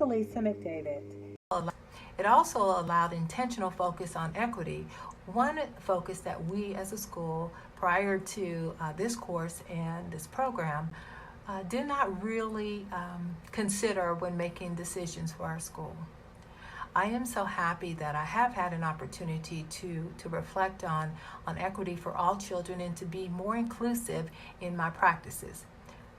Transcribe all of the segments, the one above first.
Lisa McDavid. It also allowed intentional focus on equity. One focus that we as a school, prior to this course and this program, did not really consider when making decisions for our school. I am so happy that I have had an opportunity to reflect on equity for all children and to be more inclusive in my practices.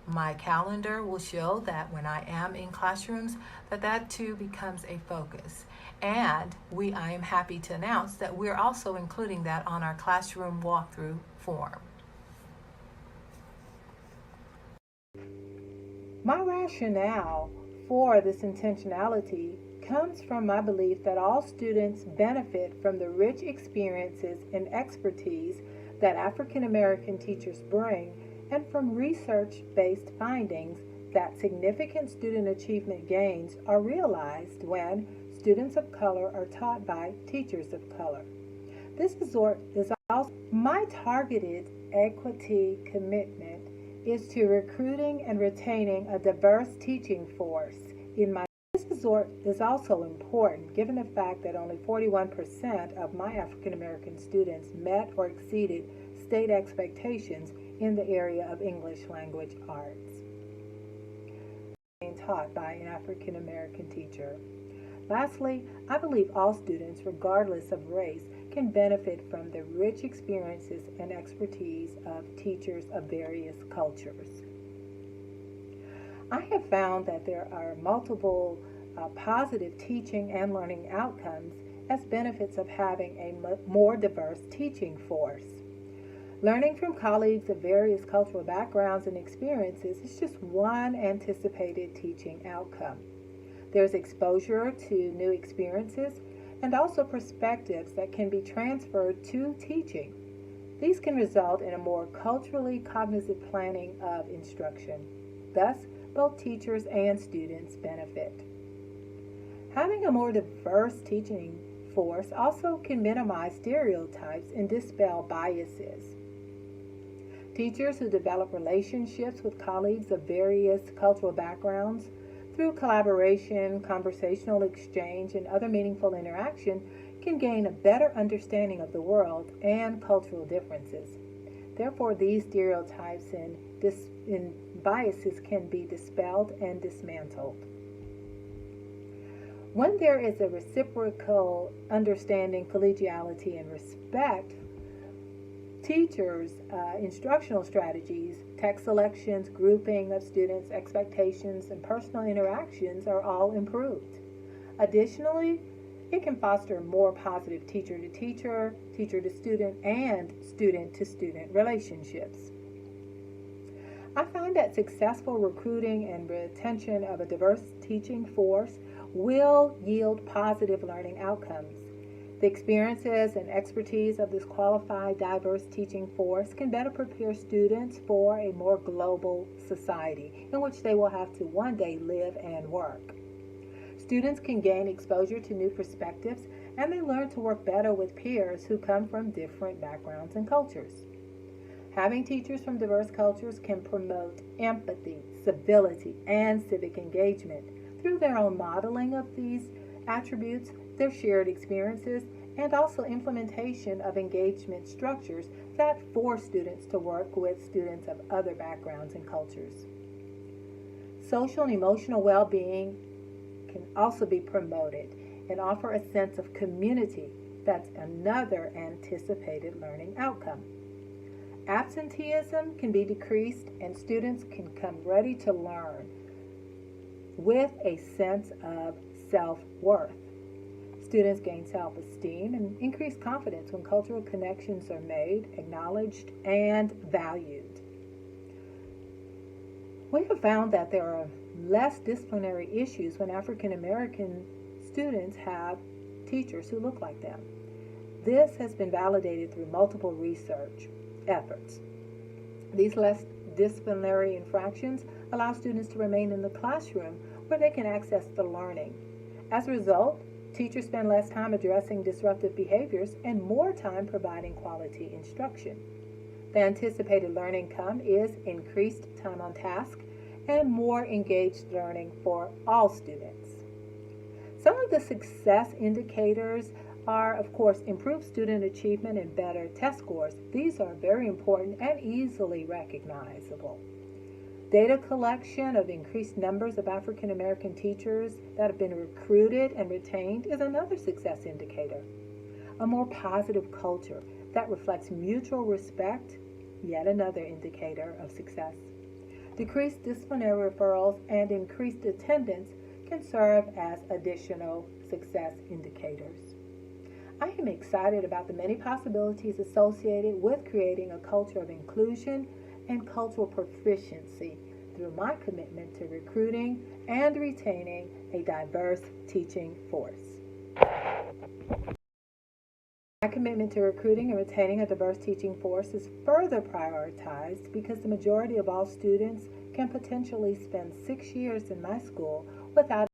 My calendar will show that when I am in classrooms, that too becomes a focus. And I am happy to announce that we're also including that on our classroom walkthrough form. My rationale for this intentionality comes from my belief that all students benefit from the rich experiences and expertise that African American teachers bring, and from research-based findings that significant student achievement gains are realized when students of color are taught by teachers of color. This is also my targeted equity commitment is to recruiting and retaining a diverse teaching force in my. This resort is also important given the fact that only 41% of my African American students met or exceeded state expectations in the area of English language arts, being taught by an African American teacher. Lastly, I believe all students, regardless of race, can benefit from the rich experiences and expertise of teachers of various cultures. I have found that there are multiple positive teaching and learning outcomes as benefits of having a more diverse teaching force. Learning from colleagues of various cultural backgrounds and experiences is just one anticipated teaching outcome. There's exposure to new experiences and also perspectives that can be transferred to teaching. These can result in a more culturally cognizant planning of instruction. Thus, both teachers and students benefit. Having a more diverse teaching force also can minimize stereotypes and dispel biases. Teachers who develop relationships with colleagues of various cultural backgrounds through collaboration, conversational exchange, and other meaningful interaction can gain a better understanding of the world and cultural differences. Therefore, these stereotypes and biases can be dispelled and dismantled. When there is a reciprocal understanding, collegiality, and respect, teachers' instructional strategies, text selections, grouping of students' expectations, and personal interactions are all improved. Additionally, it can foster more positive teacher-to-teacher, teacher-to-student, and student-to-student relationships. I find that successful recruiting and retention of a diverse teaching force will yield positive learning outcomes. The experiences and expertise of this qualified, diverse teaching force can better prepare students for a more global society in which they will have to one day live and work. Students can gain exposure to new perspectives, and they learn to work better with peers who come from different backgrounds and cultures. Having teachers from diverse cultures can promote empathy, civility, and civic engagement through their own modeling of these attributes, their shared experiences, and also implementation of engagement structures that force students to work with students of other backgrounds and cultures. Social and emotional well-being can also be promoted and offer a sense of community. That's another anticipated learning outcome. Absenteeism can be decreased and students can come ready to learn with a sense of self-worth. Students gain self-esteem and increase confidence when cultural connections are made, acknowledged, and valued. We have found that there are less disciplinary issues when African American students have teachers who look like them. This has been validated through multiple research efforts. These less disciplinary infractions allow students to remain in the classroom where they can access the learning. As a result, teachers spend less time addressing disruptive behaviors and more time providing quality instruction. The anticipated learning outcome is increased time on task and more engaged learning for all students. Some of the success indicators are, of course, improved student achievement and better test scores. These are very important and easily recognizable. Data collection of increased numbers of African American teachers that have been recruited and retained is another success indicator. A more positive culture that reflects mutual respect, yet another indicator of success. Decreased disciplinary referrals and increased attendance can serve as additional success indicators. I am excited about the many possibilities associated with creating a culture of inclusion and cultural proficiency through my commitment to recruiting and retaining a diverse teaching force. My commitment to recruiting and retaining a diverse teaching force is further prioritized because the majority of all students can potentially spend 6 years in my school without